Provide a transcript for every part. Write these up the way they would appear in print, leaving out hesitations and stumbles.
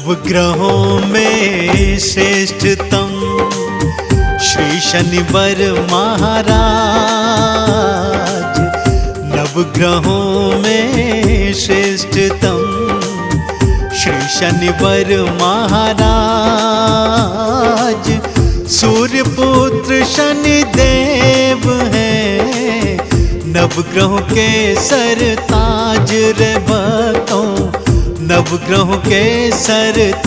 नवग्रहों में श्रेष्ठतम श्री शनिवर महाराज। नवग्रहों में श्रेष्ठतम श्री शनिवर महाराज। सूर्य पुत्र शनिदेव हैं, नवग्रहों के सरताज रे भक्तों, नवग्रहों के सरताज।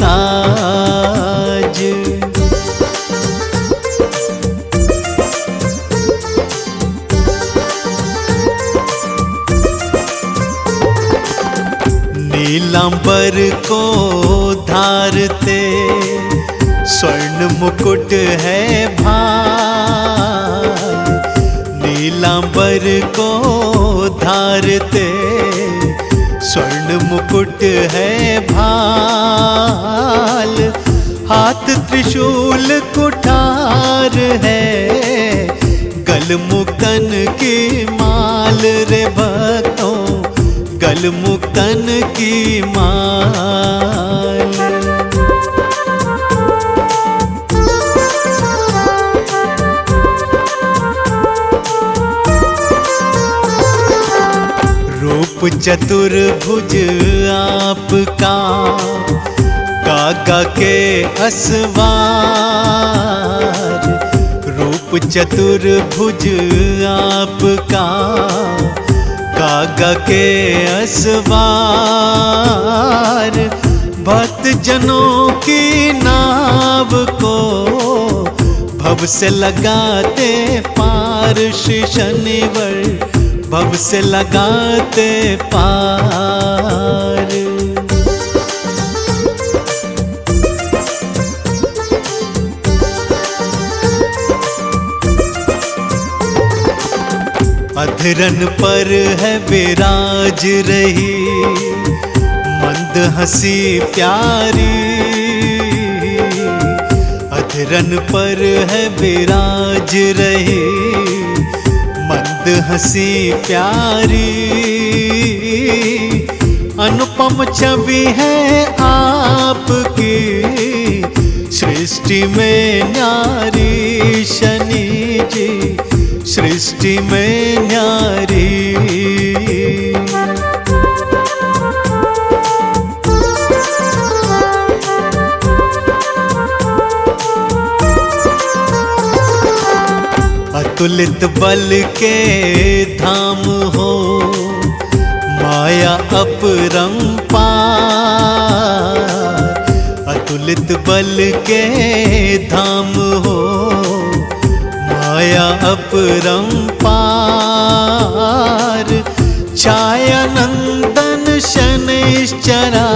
नीलांबर को धारते स्वर्ण मुकुट है भाल। नीलांबर को धारते स्वर्ण मुकुट है भाल। हाथ त्रिशूल कुठार है, गल मुक्तन की माल रे भक्तों, गल मुक्तन की माल। रूप चतुर्भुज आपका, कागा के असवार। रूप चतुर्भुज आपका, कागा के असवार। भक्त जनों की नाव को भव से लगाते पार श्री शनिवर, भव से लगाते पार। अधरन पर है विराज रही मंद हंसी प्यारी। अधरन पर है विराज रही मंद हंसी प्यारी। अनुपम छवि है आपकी, सृष्टि में न्यारी शनि जी, सृष्टि में न्यारी। अतुलित बल के धाम हो, माया अपरंपार। अतुलित बल के धाम हो, माया अपरंपार। छाया नंदन शनैश्चरा,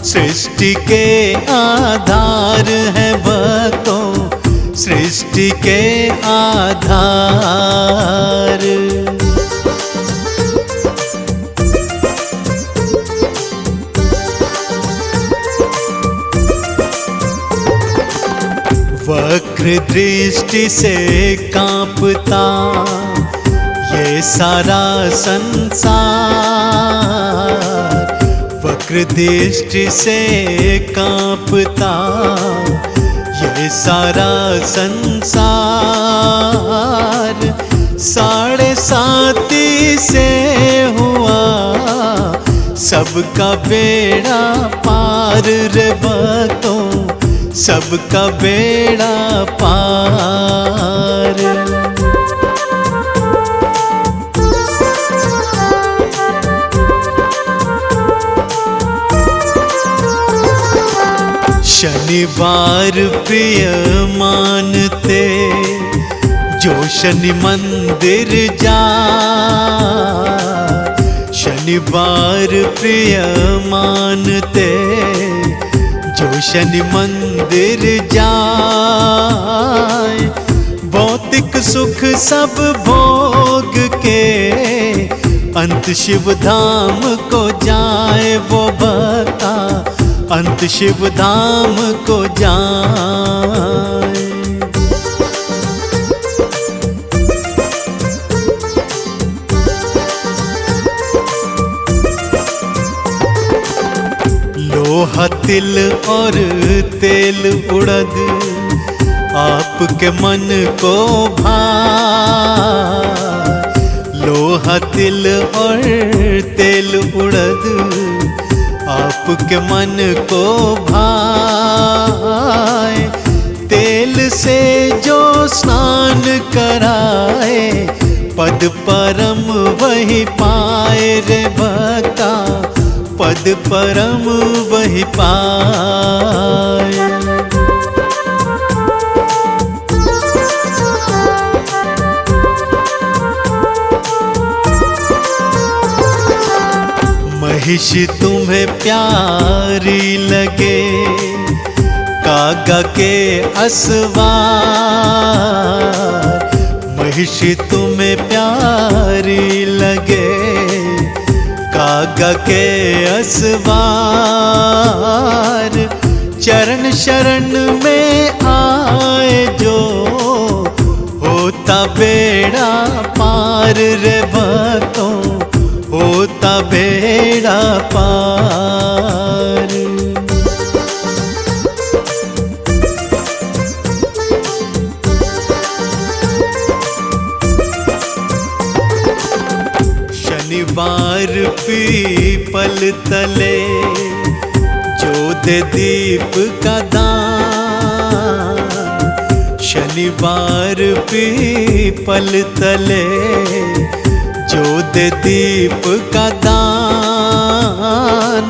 सृष्टि के आधार है भक्तों, सृष्टि के आधार। वक्र दृष्टि से कांपता ये सारा संसार। वक्र दृष्टि से कांपता ये सारा संसार। साढ़े साती से हुआ सबका बेड़ा पार रे भक्तों, सबका बेड़ा पार। शनिवार प्रिय मानते जो शनि मंदिर जा। शनिवार प्रिय मानते जो शनि मंदिर जाए। भौतिक सुख सब भोग के अंत शिव धाम को जाए वो भक्ता, अंत शिव धाम को जाए। लोहा तिल और तेल उड़द आपके मन को भाए। लोहा तिल और तेल उड़द आपके मन को भाए। तेल से जो स्नान कराए पद परम वही पाए रे भक्ता, पद परम वही पाए। महिष तुम्हें प्यारी लगे कागा के असवार। महिष तुम्हें प्यारी लगे कागा के असवार। चरण शरण में आए जो होता बेड़ा पार रे भक्तों, होता बेड़ा पार। शनिवार पीपल तले जो दे दीप का दान। शनिवार पीपल तले जो दे दीप का दान।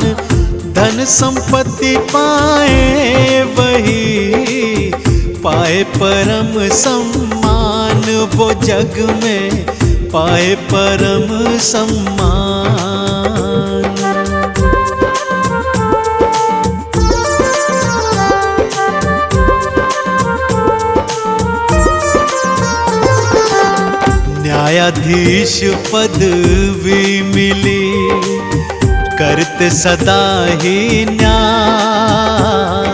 धन संपत्ति पाए वही पाए परम सम्मान। वो जग में पाए परम सम्मान। न्यायाधीश पदवी मिली करते सदा ही न्याय।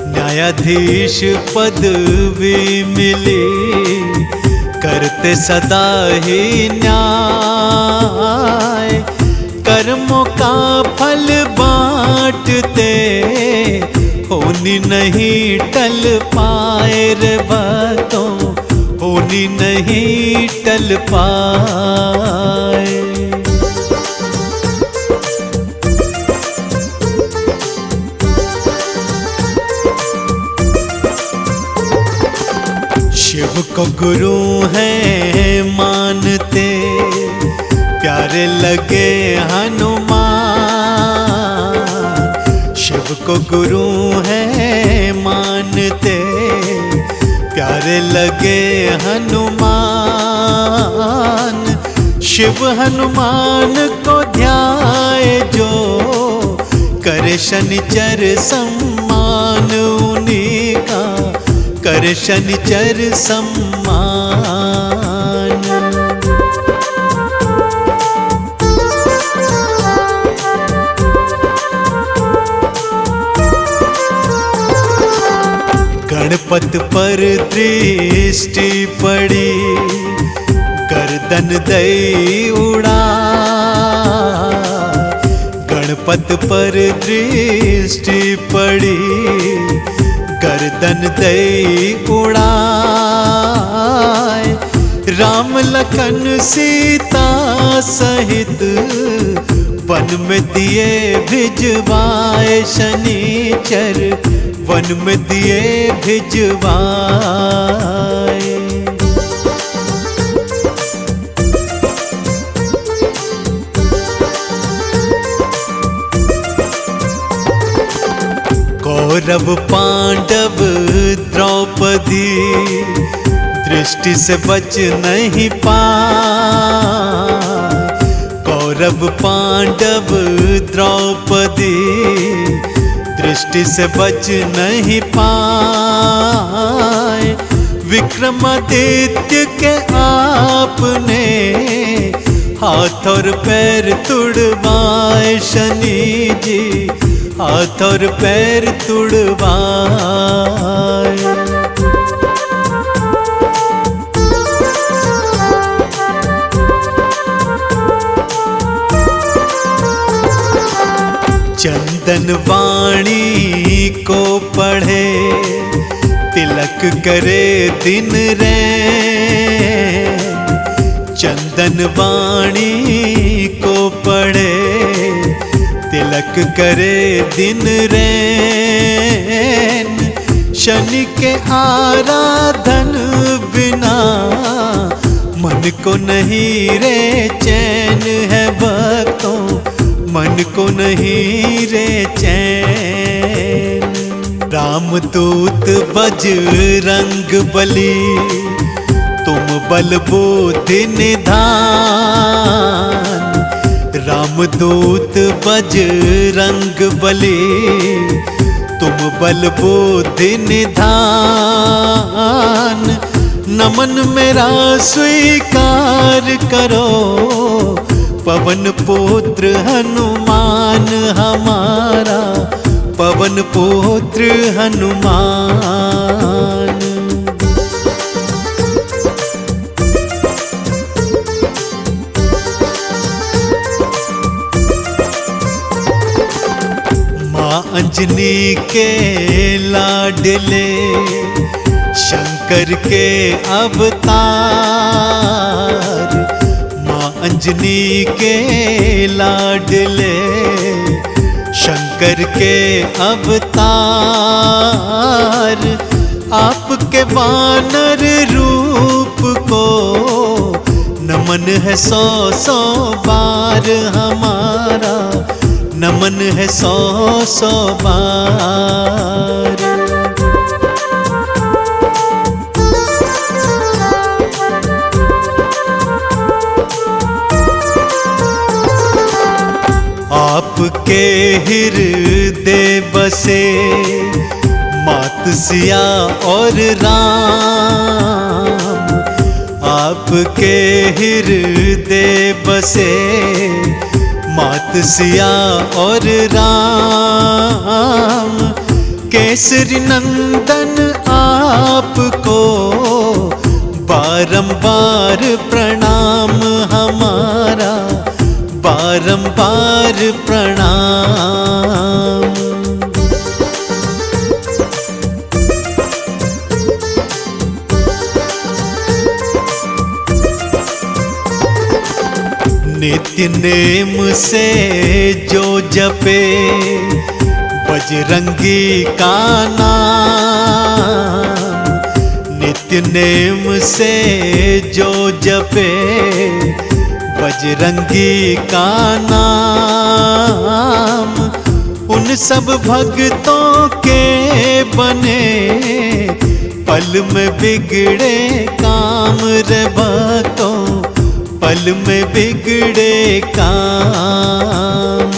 न्यायाधीश पदवी मिली करते सदा ही न्याय। कर्मों का फल बांटते होनी नहीं टल पाए रे भक्तों, होनी नहीं टल पाए। शिव को गुरु है मानते प्यारे लगे हनुमान। शिव को गुरु है मानते प्यारे लगे हनुमान। शिव हनुमान को ध्याए जो करे शनिचर सम्मान। उन्हीं का करे शनिचर सम्मान। गणपत पर दृष्टि पड़ी गर्दन दई उड़ा। गणपत पर दृष्टि पड़ी गर्दन दई उड़ाए। राम लखन सीता सहित वन में दिए भिजवाए। शनिचर वन में दिए भिजवाए। कौरव पांडव द्रौपदी दृष्टि से बच नहीं पाए। कौरव पांडव द्रौपदी दृष्टि से बच नहीं पाए। विक्रमादित्य के आपने हाथ और पैर तुड़वाए। शनि जी हाथ और पैर तुड़वाए। चंदन वाणी को पढ़े, तिलक करे दिन रैन। चंदन वाणी को पढ़े, तिलक करे दिन रैन। शनि के आराधन बिना मन को नहीं रे चैन है भक्तों, मन को नहीं रे चैन। रामदूत बजरंग बली, तुम बल बुद्धि निधान। रामदूत बजरंग बली, तुम बल बुद्धि निधान। नमन मेरा स्वीकार करो, पवन पुत्र हनुमान हमारा, पवन पुत्र हनुमान। माँ अंजनी के लाडले, शंकर के अवतार। माँ अंजनी के लाडले, शंकर के अवतार। आपके वानर रूप को नमन है 100-100 बार हमारा, नमन है 100-100 बार। आपके हृदय बसे, मात सिया और राम। आपके हृदय बसे, मात सिया और राम। केसरी नंदन आपको बारंबार प्रणाम हमारा, बारंबार प्रणाम। नित्य नेम से जो जपे, बजरंगी का नाम। नित्य नेम से जो जपे, बजरंगी का नाम। उन सब भक्तों के बने, पल में बिगड़े काम रे भक्तों, पल में बिगड़े काम।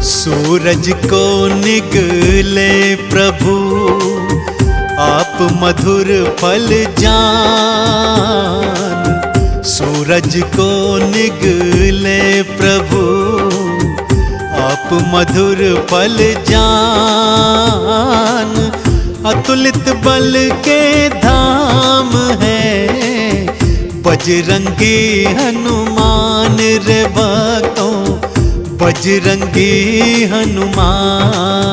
सूरज को निगले प्रभु, आप मधुर फल जान। सूरज को निगले प्रभु, आप मधुर फल जान। अतुलित बल के धाम है, बजरंगी हनुमान रे भक्तों, बजरंगी हनुमान।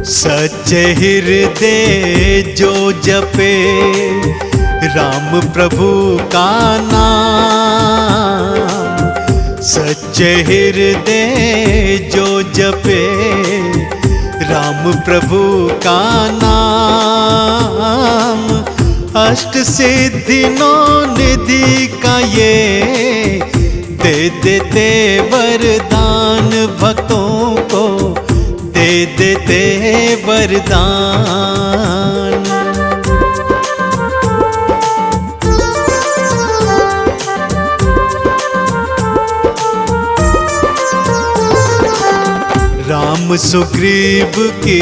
सच्चे हृदय जो जपे, राम प्रभु का नाम। सच्चे हृदय जो जपे, राम प्रभु का नाम। अष्ट सिद्धि नौ निधि का ये दे देते वरदान भक्तों को, दे देते वरदान। राम सुग्रीव की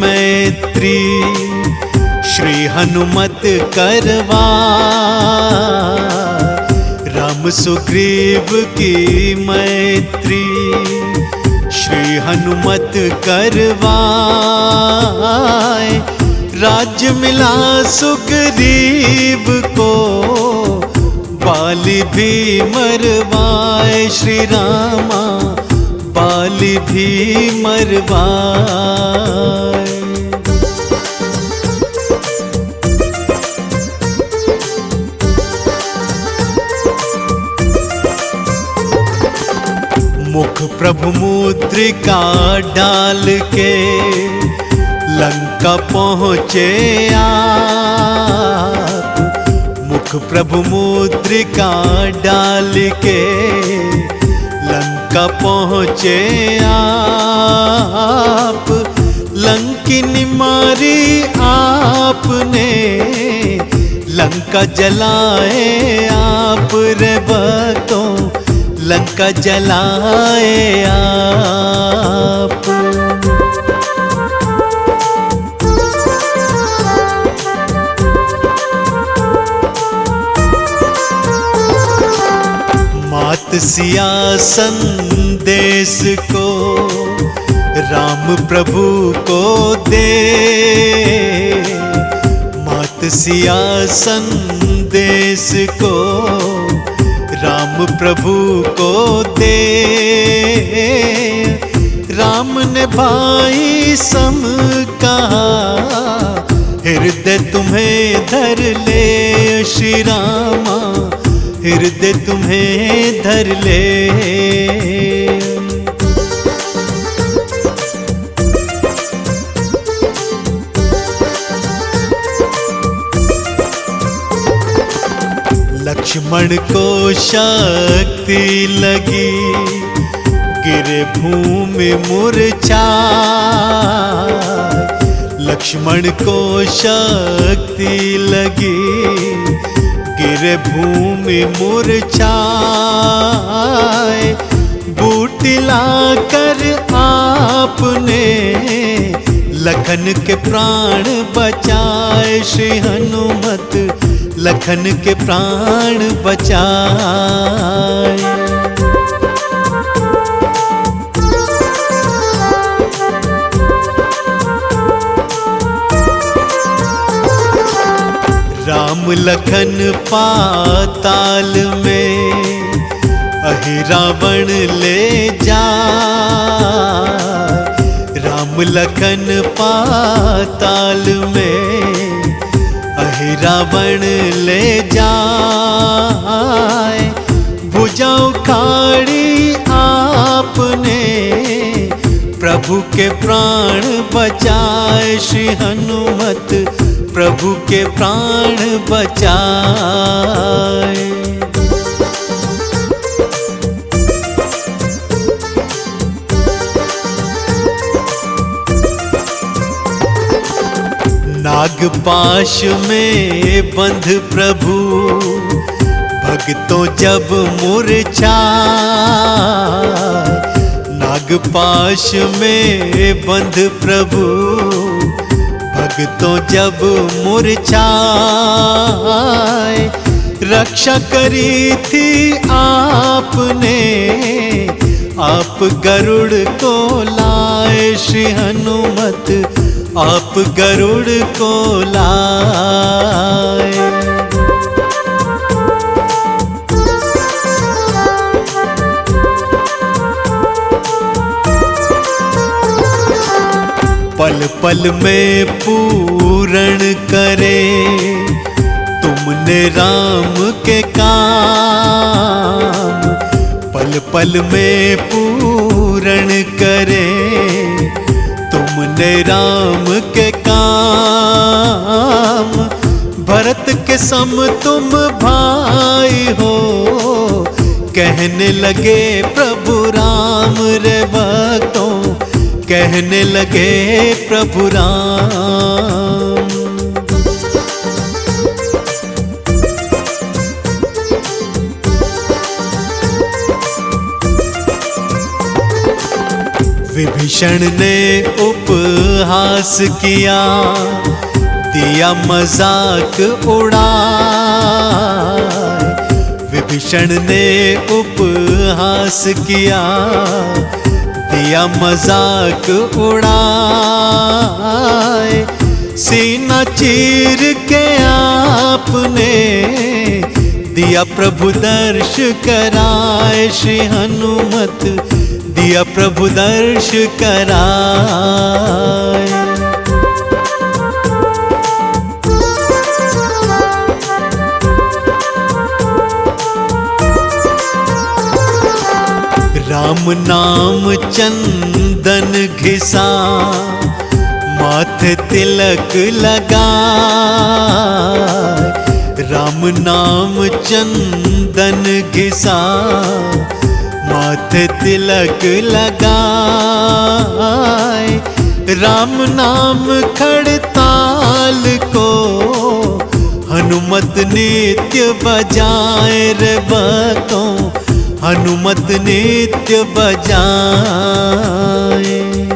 मैत्री, श्री हनुमत करवा। राम राम सुग्रीव की मैत्री श्री हनुमत करवाए। राज्य मिला सुग्रीव को बाली भी मरवाए। श्री रामा बाली भी मरवाए। मुख प्रभु मुद्रिका डाल के लंका पहुँचे आप। मुख प्रभु मुद्रिका डाल के लंका पहुँचे आप। लंकिनी मारी आपने लंका जलाए आप रे भक्तों लंका जलाए आप। मात सिया संदेश को राम प्रभु को दे। मात सिया संदेश को राम प्रभु को दे। राम ने भाई सम कहा हृदय तुम्हें धर ले। श्री रामा हृदय तुम्हें धर ले। लक्ष्मण को शक्ति लगी गिरे भूमि मूर्छाए। लक्ष्मण को शक्ति लगी गिरे भूमि मूर्छाए। बूटी लाकर आपने लखन के प्राण बचाए। श्री हनुमत लखन के प्राण बचाए। राम लखन पाताल में अहि रावण ले जाए। राम लखन पाताल में अहि रावण ले जाए। भुजा उखाड़ी आपने प्रभु के प्राण बचाए। श्री हनुमत प्रभु के प्राण बचाए। नागपाश में बंध प्रभु भक्तों जब मूर्छाए। नागपाश में बंध प्रभु भक्तों जब मूर्छाए। रक्षा करी थी आपने आप गरुड़ को लाए। श्री हनुमत आप गरुड़ को लाए। पल पल में पूर्ण करे तुमने राम के काम। पल पल में पूर्ण करे तुमने राम के काम। भरत के सम तुम भाई हो कहने लगे प्रभु राम रे भक्तों कहने लगे प्रभु राम। विभीषण ने उपहास किया दिया मजाक उड़ा। विभीषण ने उपहास किया, दिया मजाक उड़ाए। सीना चीर के आपने दिया प्रभु दर्श कराए। श्री हनुमत दिया प्रभु दर्श कराए। राम नाम चंदन घिसा, माथे तिलक लगाए। राम नाम चंदन घिसा, माथे तिलक लगाए। राम नाम खड़ताल को हनुमत नित्य बजाए रे भक्तों, हनुमत नित्य बजाए।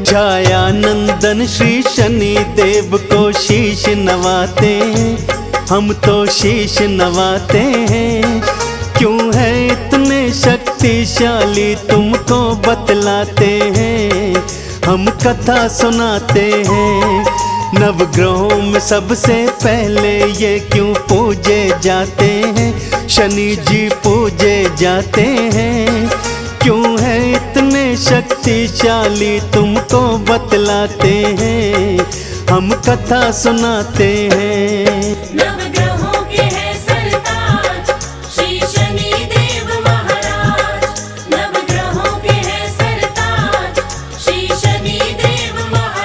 छाया नंदन श्री शनि देव को शीश नवाते, हम तो शीश नवाते हैं। क्यों है इतने शक्तिशाली तुमको बतलाते हैं, हम कथा सुनाते हैं। नवग्रहों में सबसे पहले ये क्यों पूजे जाते हैं, शनि जी पूजे जाते हैं। क्यों है इतने शक्तिशाली तुमको बतलाते हैं, हम कथा सुनाते हैं। नवग्रहों के हैं सरताज श्री शनि देव महाराज, नवग्रहों के हैं सरताज श्री शनि देव महाराज।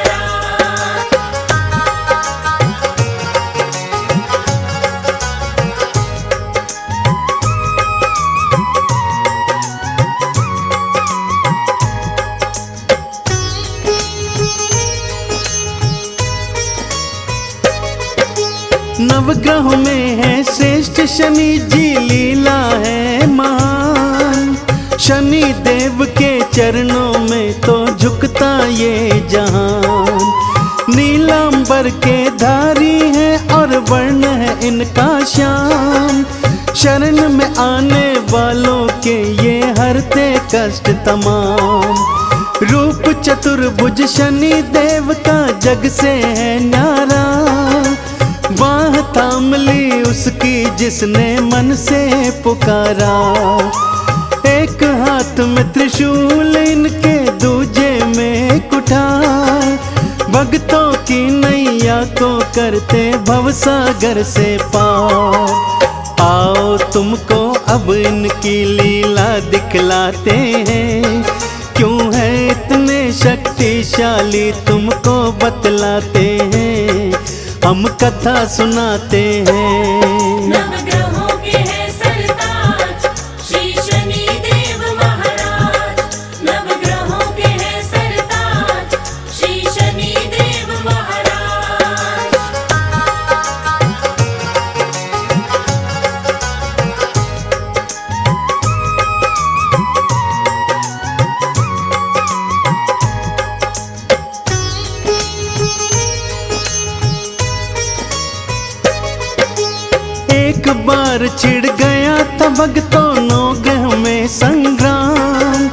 नवग्रह में है श्रेष्ठ शनि जी, लीला है महान। शनि देव के चरणों में तो झुकता ये जहान। नीलांबर के धारी है और वर्ण है इनका श्याम। शरण में आने वालों के ये हरते कष्ट तमाम। रूप चतुर्भुज शनि देव का जग से है न्यारा। बाह थाम ली उसकी जिसने मन से पुकारा। एक हाथ में त्रिशूल इनके दूजे में कुठार। भक्तों की नैया को करते भवसागर से पार। आओ तुमको अब इनकी लीला दिखलाते हैं। क्यों है इतने शक्तिशाली तुमको बतलाते हैं, हम कथा सुनाते हैं। नवग्रहों के हैं सरताज श्री शनि देव महाराज, नवग्रहों के हैं सरताज श्री शनि देव महाराज। एक बार छिड़ गया था भक्तों नौगह में संग्राम।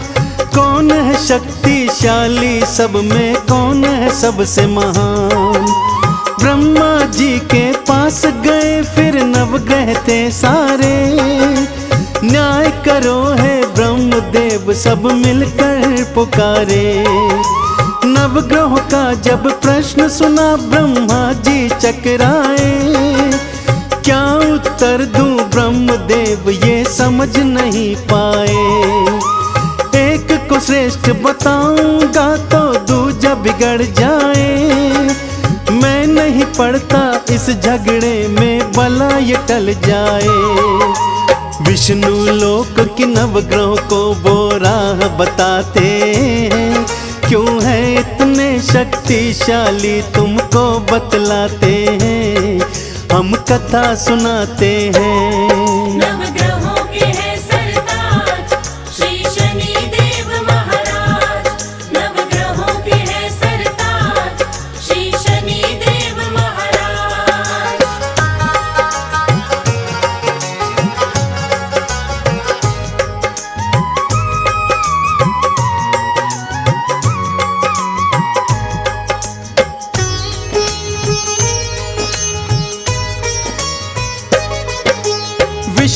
कौन है शक्तिशाली सब में, कौन है सबसे महान। ब्रह्मा जी के पास गए फिर नवग्रह थे सारे। न्याय करो है ब्रह्मदेव सब मिलकर पुकारे। नवग्रहों का जब प्रश्न सुना ब्रह्मा जी चकराए। क्या उत्तर दूं ब्रह्मदेव ये समझ नहीं पाए। एक को श्रेष्ठ बताऊंगा तो दूजा बिगड़ जाए। मैं नहीं पड़ता इस झगड़े में, भला ये टल जाए। विष्णु लोक की नवग्रहों को वो राह बताते हैं। क्यों है इतने शक्तिशाली तुमको बतलाते हैं, हम कथा सुनाते हैं। नवग्रहों के हैं सरताज श्री शनि देव महाराज, नवग्रहों के हैं सरताज श्री शनि देव महाराज।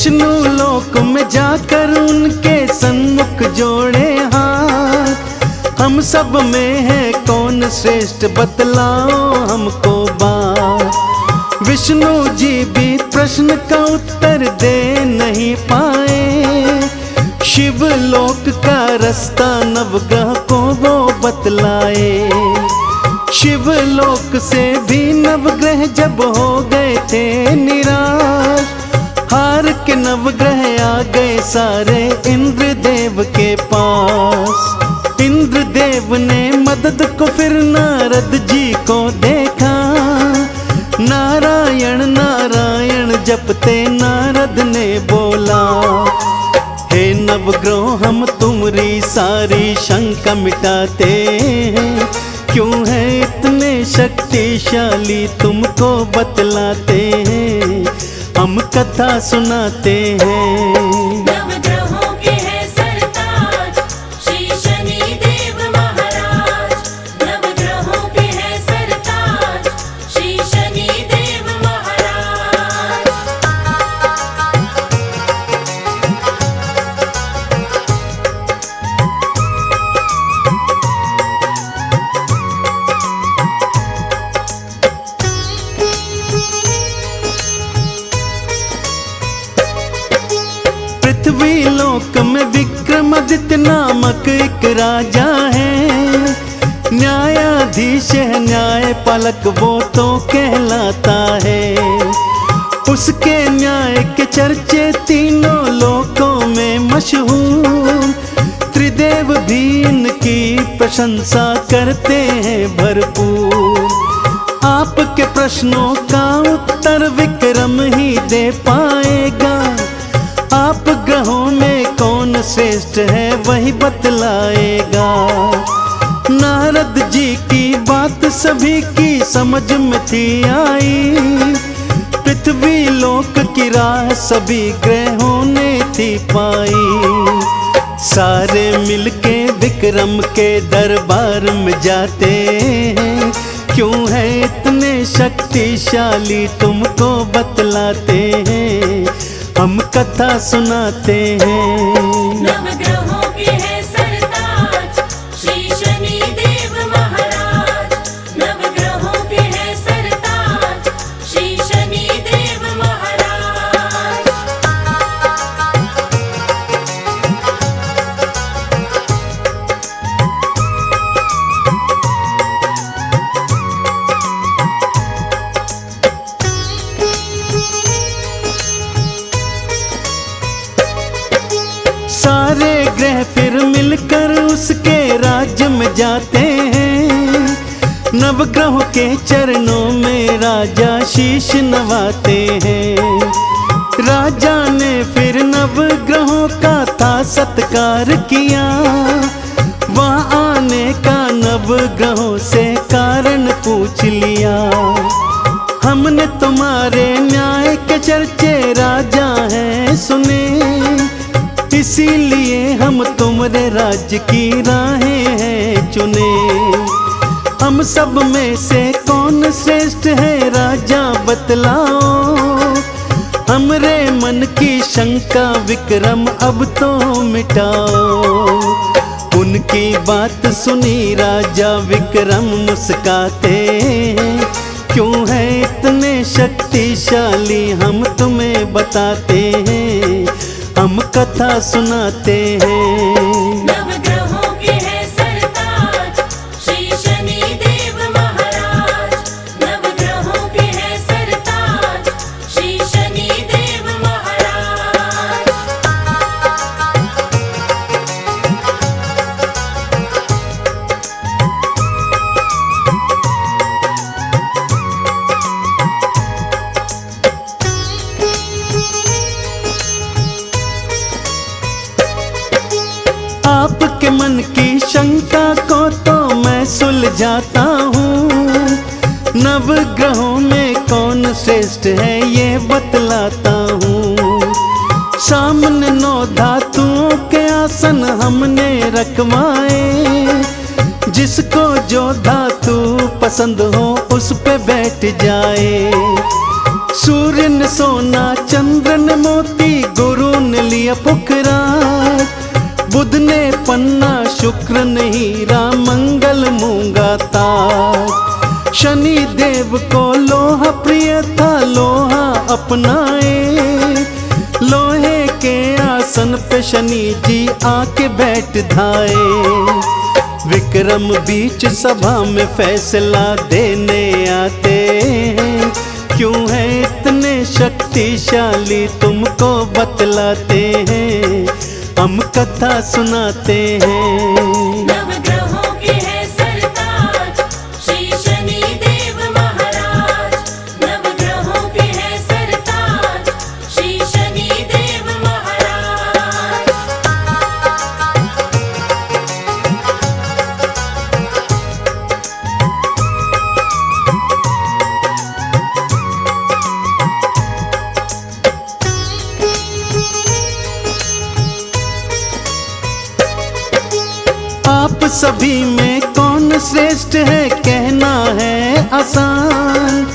विष्णु लोक में जाकर उनके सन्मुख जोड़े हाथ। हम सब में है कौन श्रेष्ठ, बतलाओ हमको बात। विष्णु जी भी प्रश्न का उत्तर दे नहीं पाए। शिव लोक का रास्ता नवग्रह को वो बतलाए। शिव लोक से भी नवग्रह जब हो गए थे निराश, हार के नवग्रह आ गए सारे इंद्रदेव के पास। इंद्रदेव ने मदद को फिर नारद जी को देखा। नारायण नारायण जपते नारद ने बोला, हे नवग्रह हम तुम्हारी सारी शंका मिटाते हैं। क्यों है इतने शक्तिशाली तुमको बतलाते हैं, हम कथा सुनाते हैं। नवग्रहों के है सरताज श्री शनि देव महाराज। नवग्रहों के है सरताज श्री शनि देव महाराज। पृथ्वी लोक में विक्रमादित्य नामक एक राजा है। न्यायाधीश है न्यायपालक वो तो कहलाता है। उसके न्याय के चर्चे तीनों लोकों में मशहूर। त्रिदेव भी इनकी प्रशंसा करते हैं भरपूर। आपके प्रश्नों का उत्तर विक्रम ही दे पाएगा। आप ग्रहों में कौन श्रेष्ठ है वही बतलाएगा। नारद जी की बात सभी की समझ में थी आई। पृथ्वी लोक की राह सभी ग्रहों ने थी पाई। सारे मिलके विक्रम के दरबार में जाते हैं। क्यों है इतने शक्तिशाली तुमको बतलाते हैं, हम कथा सुनाते हैं। नवग्रहों के है सरताज श्री शनि देव महाराज। नवग्रहों के है सरताज श्री शनि देव महाराज। सारे ग्रह फिर मिलकर उसके राज्य में जाते हैं। नवग्रहों के चरणों में राजा शीश नवाते हैं। राजा ने फिर नवग्रहों का था सत्कार किया। वहाँ आने का नवग्रहों से कारण पूछ लिया। हमने तुम्हारे न्याय के चर्चे राजा हैं सुने, इसीलिए हम तुम्हारे राज्य की राहें हैं चुने। हम सब में से कौन श्रेष्ठ है राजा बतलाओ। हमरे मन की शंका विक्रम अब तो मिटाओ। उनकी बात सुनी राजा विक्रम मुस्काते हैं। क्यों है इतने शक्तिशाली हम तुम्हें बताते हैं, हम कथा सुनाते हैं। नवग्रहों के है सरताज श्री शनि देव महाराज। नवग्रहों के है सरताज श्री शनि देव महाराज। आपके मन की शंका को तो मैं सुलझाता हूँ। नवग्रहों में कौन श्रेष्ठ है ये बतलाता हूँ। सामने 9 धातुओं के आसन हमने रखवाए। जिसको जो धातु पसंद हो उस पे बैठ जाए। सूर्य ने सोना, चंद्र ने मोती, गुरु ने लिया पुखराज, बुध ने पन्ना, शुक्र ने हीरा, मंगल मूंगा ताज। शनि देव को लोहा प्रिय था, लोहा अपनाए, लोहे के आसन पे शनि जी आके बैठ धाए। विक्रम बीच सभा में फैसला देने आते हैं, क्यों है इतने शक्तिशाली तुमको बतलाते हैं, हम कथा सुनाते हैं। नवग्रहों के है सरताज श्री शनि देव महाराज। नवग्रहों के है सरताज श्री शनि देव महाराज। आप सभी में कौन श्रेष्ठ है कहना है आसान,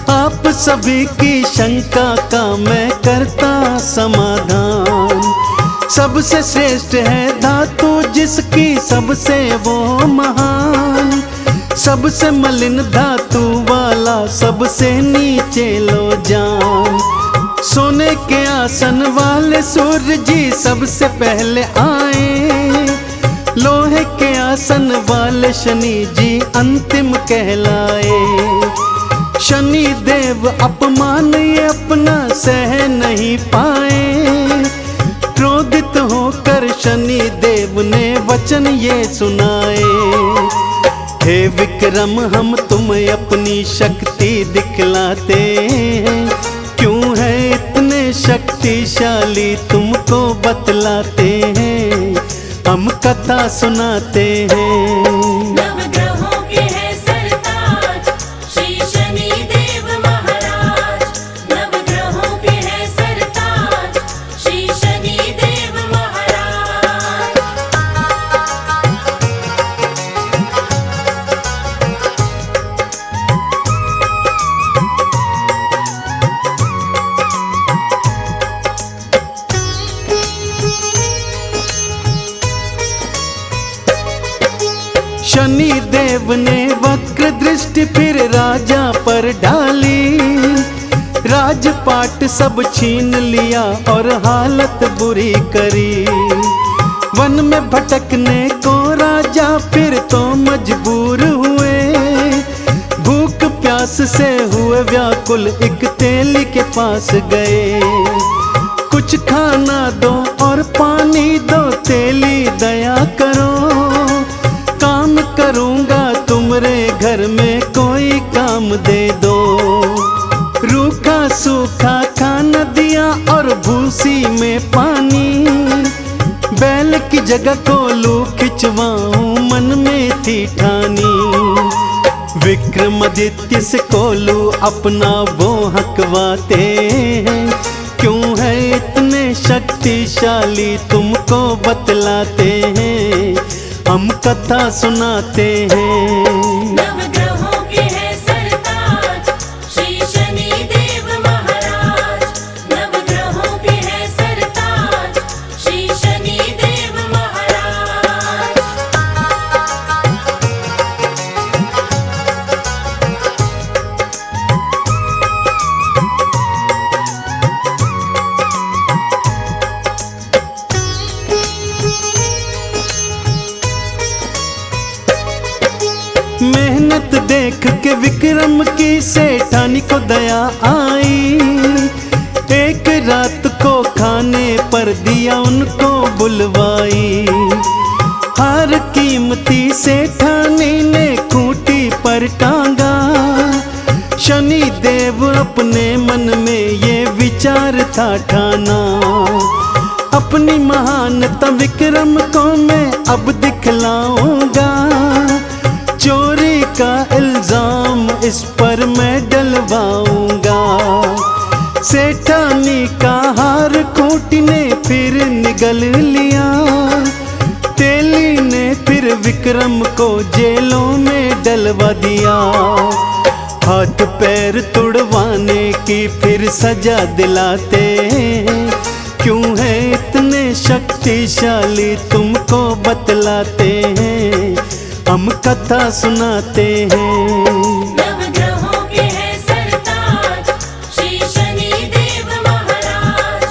आप सभी की शंका का मैं करता समाधान। सबसे श्रेष्ठ है धातु जिसकी सबसे वो महान, सबसे मलिन धातु वाला सबसे नीचे लो जान। सोने के आसन वाले सूर्य जी सबसे पहले आए, लोहे के आसन वाले शनि जी अंतिम कहलाए। शनि देव अपमान ये अपना सह नहीं पाए, क्रोधित होकर शनि देव ने वचन ये सुनाए। हे विक्रम हम तुम्हें अपनी शक्ति दिखलाते हैं, क्यों है इतने शक्तिशाली तुमको बतलाते हैं, हम कथा सुनाते हैं। नवग्रहों के है सरताज श्री शनि देव महाराज। नवग्रहों के है सरताज श्री शनि देव महाराज। शनि देव ने वक्र दृष्टि फिर राजा पर डाली, राजपाट सब छीन लिया और हालत बुरी करी। वन में भटकने को राजा फिर तो मजबूर हुए, भूख प्यास से हुए व्याकुल एक तेली के पास गए। कुछ खाना दो और पानी दो, तेली दया करो, काम करूंगा तुमरे घर में कोई काम दे दो। रूखा सूखा खाना दिया और भूसी में पानी, बैल की जगह कोलू खिंचवाऊं मन में थी ठानी। विक्रमादित्य से कोलू अपना वो हकवाते हैं, क्यों है इतने शक्तिशाली तुमको बतलाते हैं, हम कथा सुनाते हैं। नवग्रहों के है सरताज श्री शनि देव महाराज। नवग्रहों के है सरताज श्री शनि देव महाराज। मेहनत देख के विक्रम की सेठानी को दया आई, एक रात को खाने पर दिया उनको बुलवाई। हर कीमती सेठानी ने खूंटी पर टांगा, शनि देव अपने मन में ये विचार था ठाना, अपनी महानता विक्रम को मैं अब दिखलाऊंगा। चोरी का इल्जाम इस पर मैं डलवाऊंगा। सेठानी का हार खूंटी ने फिर निगल लिया, तेली ने फिर विक्रम को जेलों में डलवा दिया। हाथ पैर तुड़वाने की फिर सजा दिलाते हैं। क्यों है इतने शक्तिशाली तुमको बतलाते हैं, हम कथा सुनाते हैं। नवग्रहों के हैं सरताज श्री शनि देव महाराज।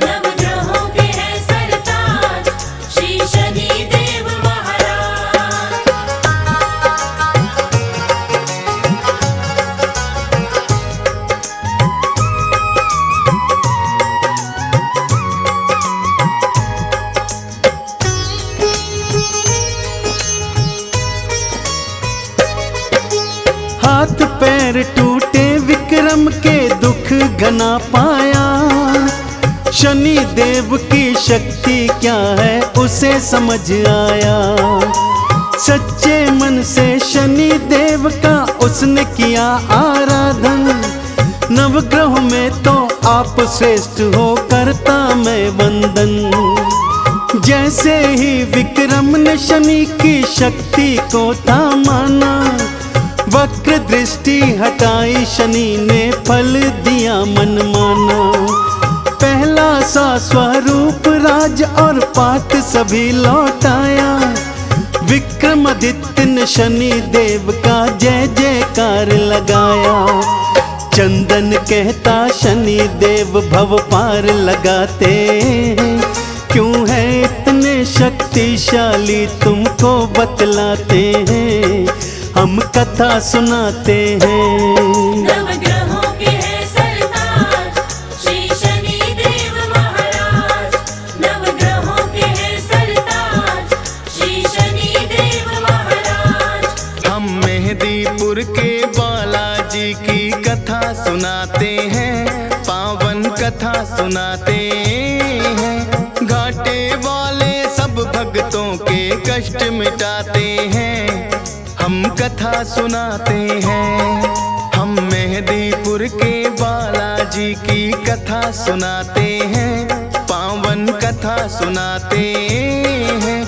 नवग्रहों के हैं सरताज श्री शनि देव महाराज। हाथ पैर टूटे विक्रम के दुख घना पाया, शनि देव की शक्ति क्या है उसे समझ आया। सच्चे मन से शनि देव का उसने किया आराधन, नवग्रह में तो आप श्रेष्ठ हो करता मैं वंदन। जैसे ही विक्रम ने शनि की शक्ति को था माना, वक्र दृष्टि हटाई शनि ने फल दिया मनमाना। पहला सा स्वरूप राज और पाठ सभी लौटाया, विक्रमादित्य ने शनि देव का जय जयकार लगाया। चंदन कहता शनि देव भव पार लगाते हैं, क्यों है इतने शक्तिशाली तुमको बतलाते हैं, हम कथा सुनाते हैं। नवग्रहों के हैं सरताज श्री शनि देव महाराज। नवग्रहों के हैं सरताज श्री शनि देव महाराज। हम मेहदीपुर के बालाजी की कथा सुनाते हैं, पावन कथा सुनाते हैं। घाटे वाले सब भक्तों के कष्ट मिटाते हैं, हम कथा सुनाते हैं। हम मेहदीपुर के बालाजी की कथा सुनाते हैं, पावन कथा सुनाते हैं।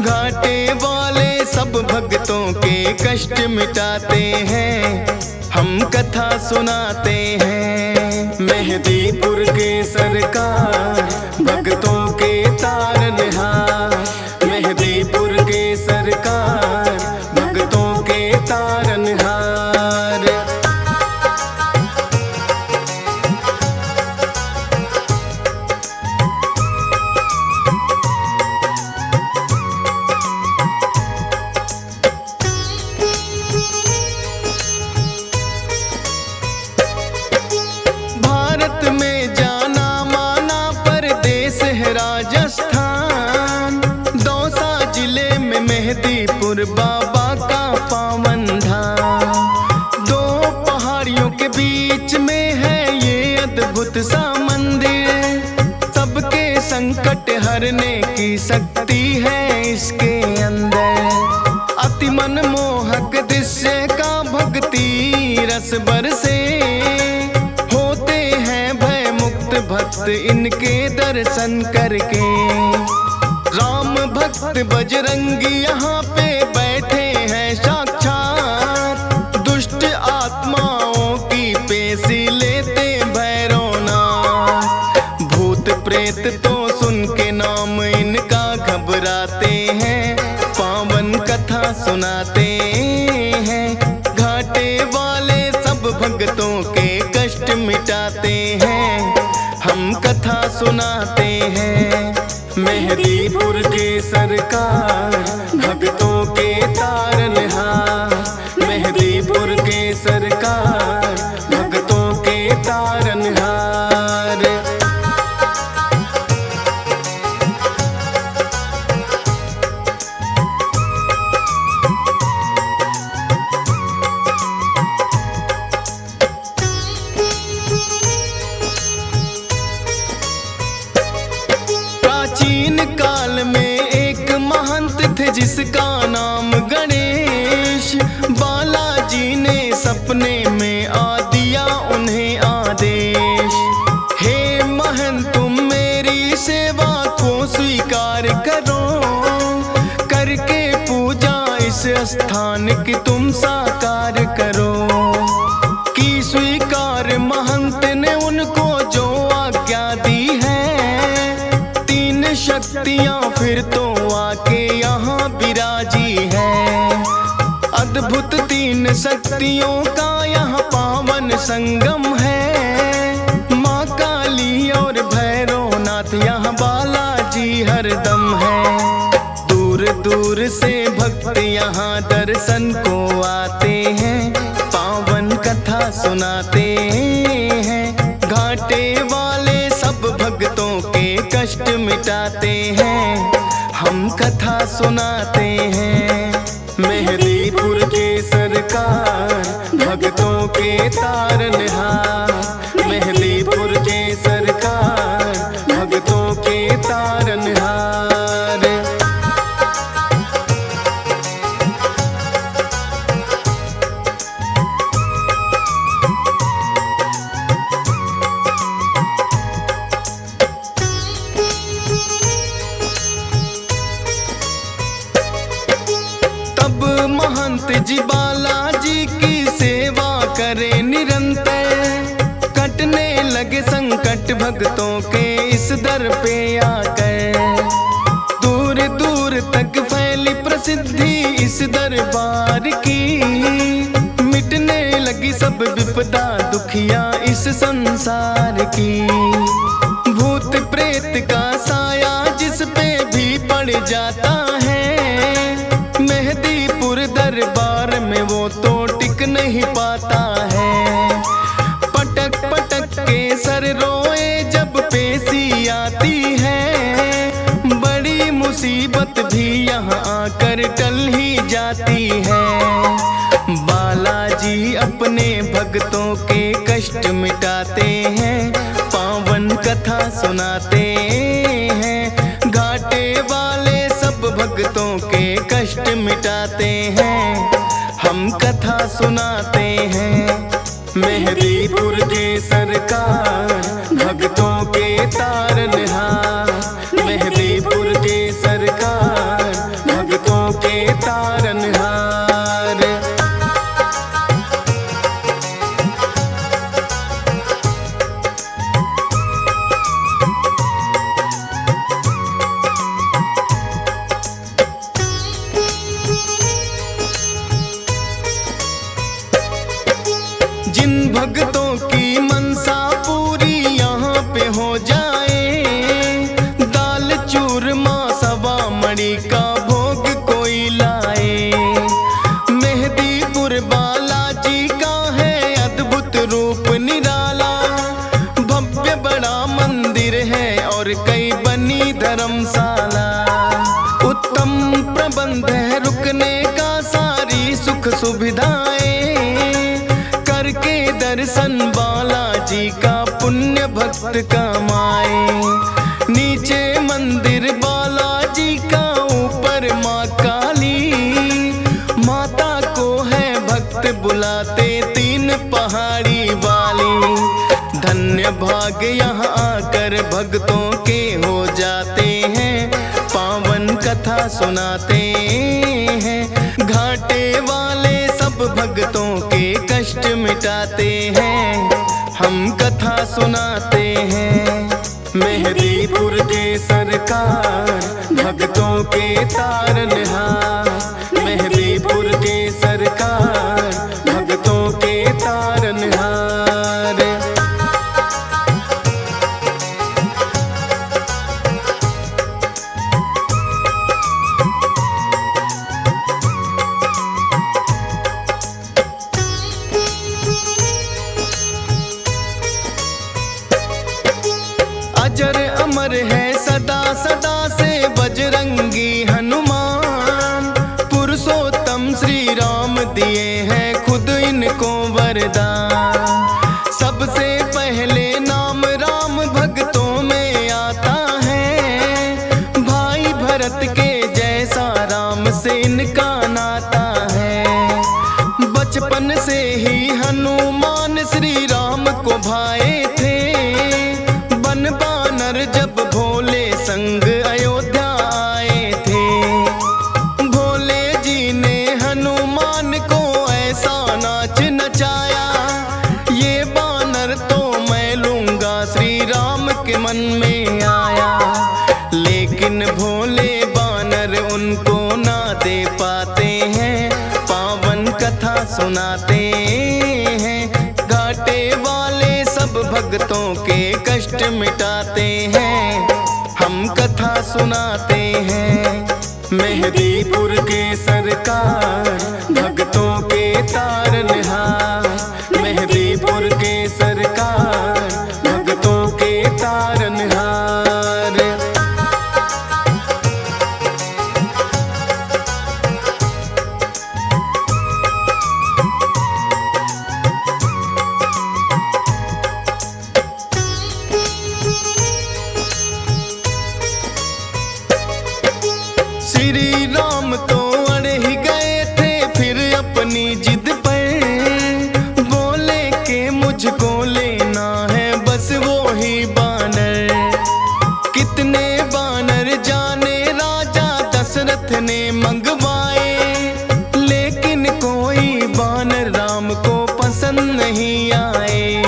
घाटे वाले सब भक्तों के कष्ट मिटाते हैं, हम कथा सुनाते हैं। मेहदीपुर के सरकार भक्तों के तारनहार, मेहदीपुर के सरकार भक्तों के तारनहार। भारत में जाना माना परदेश है राजस्थान, दौसा जिले में मेहदीपुर बाबा का पावन धाम। दो पहाड़ियों के बीच में है ये अद्भुत सा मंदिर, सबके संकट हरने की शक्ति है इसके अंदर। अति मनमोहक दृश्य का भक्ति रस बरसे, होते हैं भय मुक्त भक्त इनके दर्शन करके। राम भक्त बजरंगी यहाँ पे बैठे हैं साक्षात, दुष्ट आत्माओं की पेशी लेते भैरवनाथ। भूत प्रेत तो सुन के नाम इनका घबराते हैं, पावन कथा सुनाते हैं। घाटे वाले सब भक्तों के कष्ट मिटाते हैं, हम कथा सुनाते हैं। मेहदीपुर के सरकार भक्तों के तारनहार, मेहदीपुर के सरकार भक्तों के तारनहार। प्राचीन काल में एक महंत थे जिसका नाम गणेश। बालाजी ने सपने में आ दिया उन्हें आदेश, हे महंत तुम मेरी सेवा को स्वीकार करो, करके पूजा इस स्थान की तुम साकार करो। की स्वीकार महंत ने शक्तियों का यह पावन संगम है। माँ काली और भैरवनाथ यहाँ बालाजी हरदम है। दूर दूर से भक्त यहाँ दर्शन को आते हैं, पावन कथा सुनाते हैं। घाटे वाले सब भक्तों के कष्ट मिटाते हैं, हम कथा सुनाते हैं। मेहदीपुर के सरकार भक्तों के तारनहार, मेहदीपुर के सरकार भक्तों के तारनहार। महंत जी बालाजी की सेवा करे निरंतर, कटने लगे संकट भक्तों के इस दर पे आकर। दूर दूर तक फैली प्रसिद्धि इस दरबार की, मिटने लगी सब विपदा दुखिया इस संसार की। भूत प्रेत का साया जिस पे भी पड़ जाता है, मेहदीपुर दरबार में वो तो टिक नहीं पाता है। पटक पटक के सर रोए जब पेशी आती है, बड़ी मुसीबत भी यहाँ आकर टल ही जाती है। बालाजी अपने भक्तों के कष्ट मिटाते हैं, पावन कथा सुनाते हैं। घाटे वाले सब भक्तों के कष्ट मिटाते हैं, हम कथा सुनाते हैं। मेहदीपुर के सरकार भक्तों के तारनहार, मेहदीपुर के सरकार भक्तों के तारनहार। जिन भक्तों की मनसा पूरी यहाँ पे हो जाए, दाल चूरमा सवा मणि का भोग कोई लाए। मेहदीपुर बालाजी का है अद्भुत रूप निराला, भव्य बड़ा मंदिर है और कई बनी धर्मशाला। उत्तम प्रबंध है रुकने का, सारी सुख सुविधाएं करके दर्शन बालाजी का पुण्य भक्त कमाए। नीचे मंदिर बालाजी का, ऊपर माँ काली, माता को है भक्त बुलाते तीन पहाड़ी वाली। धन्य भाग यहाँ आकर भक्तों के हो जाते हैं, पावन कथा सुनाते हैं। घाटे वाले सब भक्तों के कष्ट मिटाते हैं, हम कथा सुनाते हैं। मेहदीपुर के सरकार भक्तों के तारनहार, मेहदीपुर के सरकार भक्तों के तारनहार। अजर अमर है सदा सदा से बजरंगी हनुमान, पुरुषोत्तम श्री राम दिए हैं खुद इनको वरदान। सबसे पहले नाम राम भक्तों में आता है, भाई भरत के जैसा राम से इनका नाता है। बचपन से ही हनुमान श्री राम को भाए थे, बानर जब भोले संग अयोध्या आए थे। भोले जी ने हनुमान को ऐसा नाच नचाया, ये बानर तो मैं लूंगा श्री राम के मन में आया। लेकिन भोले बानर उनको ना दे पाते हैं, पावन कथा सुनाते हैं। घाटे वाले सब भक्तों के कष्ट मिटाते हैं, हम कथा सुनाते हैं। मेहदीपुर के सरकार भक्तों के तारनहार, मेहदीपुर के सरकार भक्तों के तारनहार। श्री राम तो अड़ ही गए थे फिर अपनी जिद पर, बोले कि मुझको लेना है बस वो ही बानर। कितने बानर जाने राजा दशरथ ने मंगवाए, लेकिन कोई बानर राम को पसंद नहीं आए।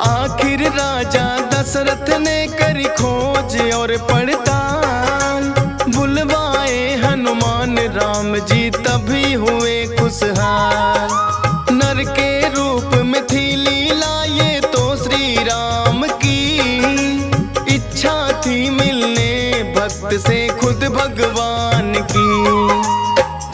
आखिर राजा दशरथ ने करी खोज और पड़ताल, बुलवाए हनुमान राम जी तभी हुए खुशहाल। नर के रूप में थी लीला ये तो श्री राम की, इच्छा थी मिलने भक्त से खुद भगवान की।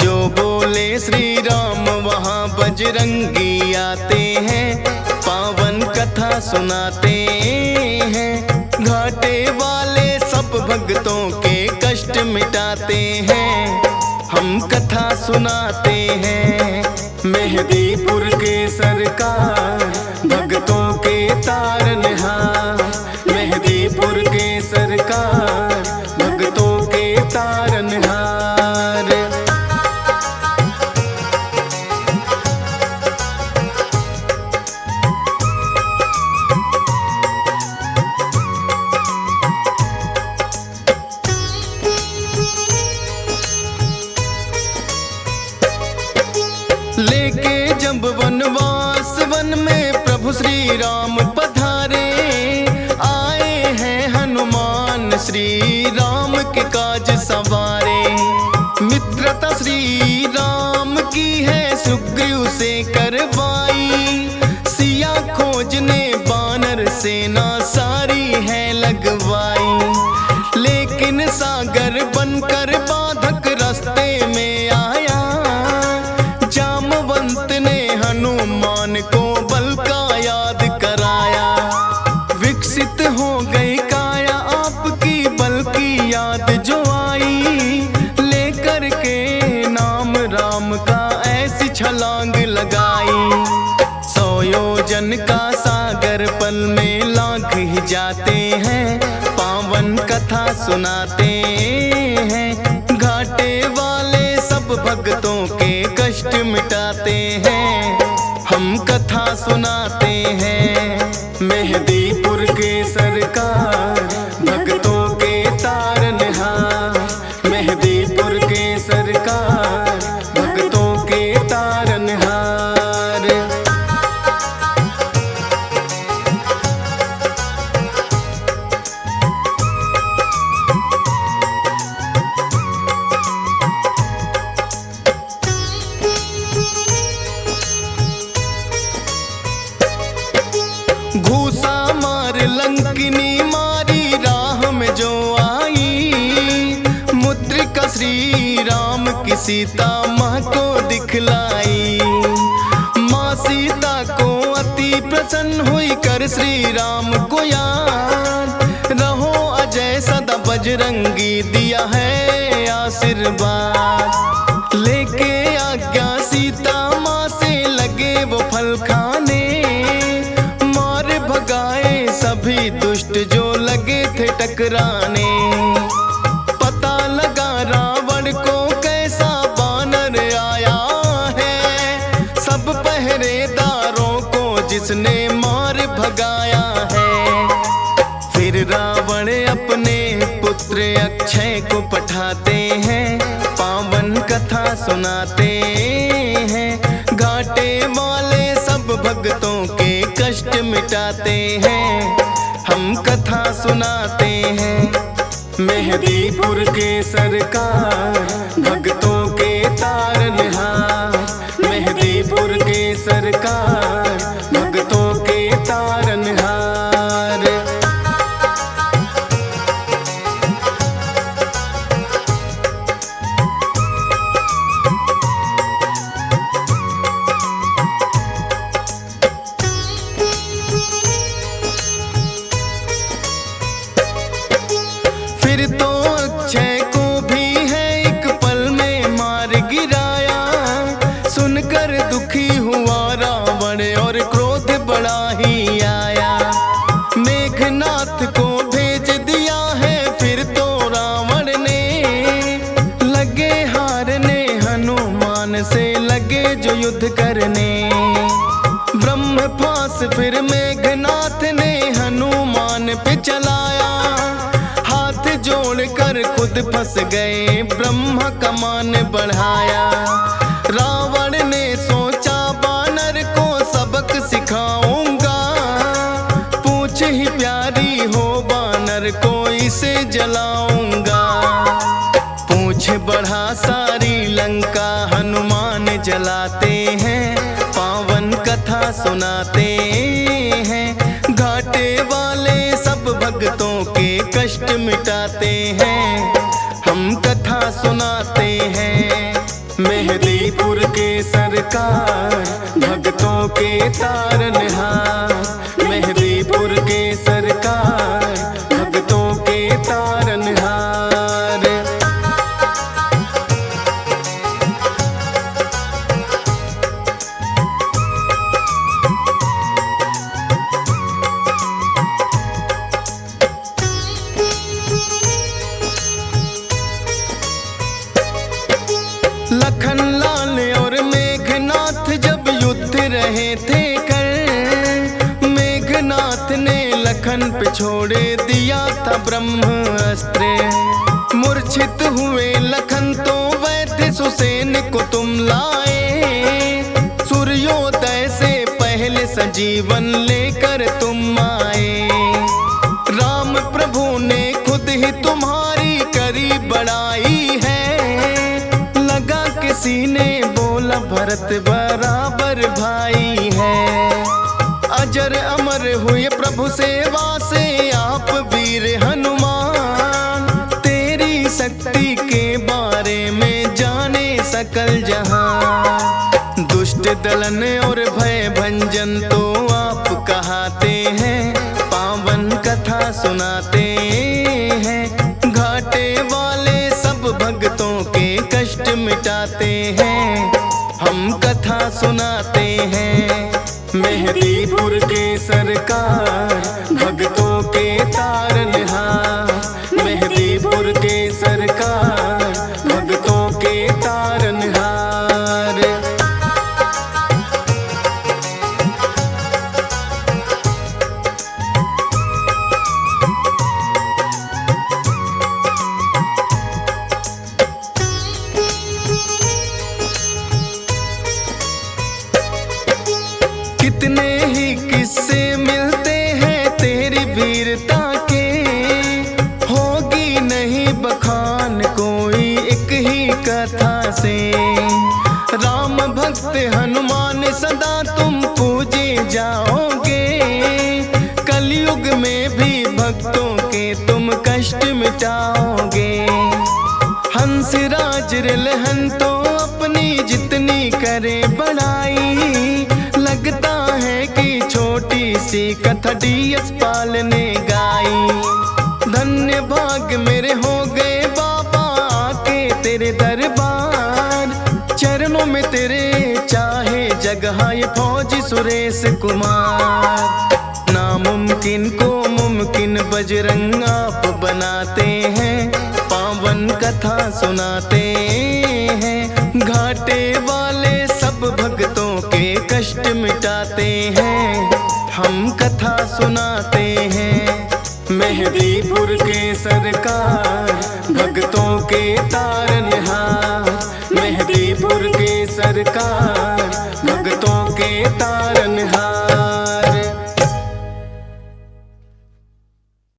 जो बोले श्री राम वहाँ बजरंगी आते हैं, पावन कथा सुनाते हैं। घाटे वाले सब भक्तों के कष्ट मिटाते हैं, हम कथा सुनाते हैं। मेहदीपुर के सरकार भक्तों के तारनहार, मेहदीपुर के सरकार भक्तों के तारनहार। लेके जब वनवास वन में प्रभु श्री राम पधारे, आए हैं हनुमान श्री राम के काज सवारे। मित्रता श्री राम की है सुग्रीव से करवाई, सिया खोजने बानर सेना सारी है लगवाई। लेकिन सागर बनकर बाधक रास्ते में आया, जामवंत ने हनुमान को बल का याद कराया। विकसित हो गई काया आपकी बल की याद जो आई, लेकर के नाम राम का ऐसी छलांग लगाई। 100 योजन का सागर पल में लांघ ही जाते हैं, पावन कथा सुनाते हैं। घाटे वाले सब भक्तों के कष्ट मिटाते हैं, हम कथा सुनाते हैं। मेहदीपुर के सरकार भक्तों के तारनहार, मेहदीपुर के सरकार भक्तों के तारनहार। घूसा मार लंकिनी मारी राह में जो आई, मुद्रिका श्री राम की सीता माँ को दिखलाई। माँ सीता को अति प्रसन्न हुई कर श्री राम को याद, रहो अजय सदा बजरंगी दिया है आशीर्वाद। लेके आज्ञा सीता माँ से लगे वो फल खाने, भगाए सभी दुष्ट जो लगे थे टकराने। पता लगा रावण को कैसा बानर आया है, सब पहरेदारों को जिसने मार भगाया है। फिर रावण अपने पुत्र अक्षय को पठाते हैं, पावन कथा सुनाते हैं। घाटे वाले सब भक्तों के कष्ट मिटाते हैं, हम कथा सुनाते हैं। मेहदीपुर के सरकार भक्तों के तारनहार, मेहदीपुर तारनहार। फिर तो अक्षय को भी है एक पल में मार गिराया, सुनकर दुखी हुआ रावण और क्रोध बड़ा ही आया। मेघनाथ को भेज दिया है फिर तो रावण ने, लगे हारने हनुमान से लगे जो युद्ध करने। ब्रह्मपास फिर मेघनाथ ने हनुमान पे चलाया, जोड़कर खुद फंस गए ब्रह्मा का मान बढ़ाया। रावण ने सोचा बानर को सबक सिखाऊंगा, पूछ ही प्यारी हो बानर को इसे जलाऊंगा। पूछ बढ़ा सारी लंका हनुमान जलाते हैं, पावन कथा सुनाते हैं। घाटे वाले सब भक्तों के कष्ट मिटाते हैं, हम कथा सुनाते हैं। मेहदीपुर के सरकार भक्तों के तारनहार, मेहदीपुर के सरकार भक्तों के तारनहार। लखनलाल और मेघनाथ जब युद्ध रहे थे कर, मेघनाथ ने लखन पे छोड़े दिया था ब्रह्मास्त्र। मूर्छित हुए लखन तो वैद्य सुसेन को तुम लाए, सूर्योदय से पहले सजीवन लेकर तुम आए। राम प्रभु ने खुद ही तुम्हारी करी बड़ाई है, किसी ने बोला भरत बराबर भाई है। अजर अमर हुए प्रभु सेवा से आप वीर हनुमान, तेरी शक्ति के बारे में जाने सकल जहां। दुष्ट दलन और भय भंजन तो आप कहाते हैं, पावन कथा सुनाते हैं। घाटे वाले सब भक्तों के कष्ट मिटाते हैं, हम कथा सुनाते हैं। मेहदीपुर के सरकार भक्तों के तारनहार, मेहदीपुर के सरकार भक्तों के तारनहार। कितने ही किस्से मिलते हैं तेरी वीरता के, होगी नहीं बखान कोई एक ही कथा से। राम भक्त हनुमान सदा तुम पूजे जाओगे, कलयुग में भी भक्तों के तुम कष्ट मिटाओगे। हंसराज रिलहन तो अपनी जितनी करे बड़ाई, लगता है कि छोटी सी कथा डीएस पाल ने गाई। धन्य भाग मेरे हो गए बाबा आके तेरे दरबार, चरणों में तेरे चाहे जगह ये फौजी सुरेश कुमार। नामुमकिन को मुमकिन बजरंग आप बनाते हैं, पावन कथा सुनाते हैं। घाटे वाले सब भक्तों के कष्ट मिटाते हैं, हम कथा सुनाते हैं। मेहदीपुर के सरकार भक्तों के तारनहार, मेहदीपुर के सरकार भक्तों के तारनहार।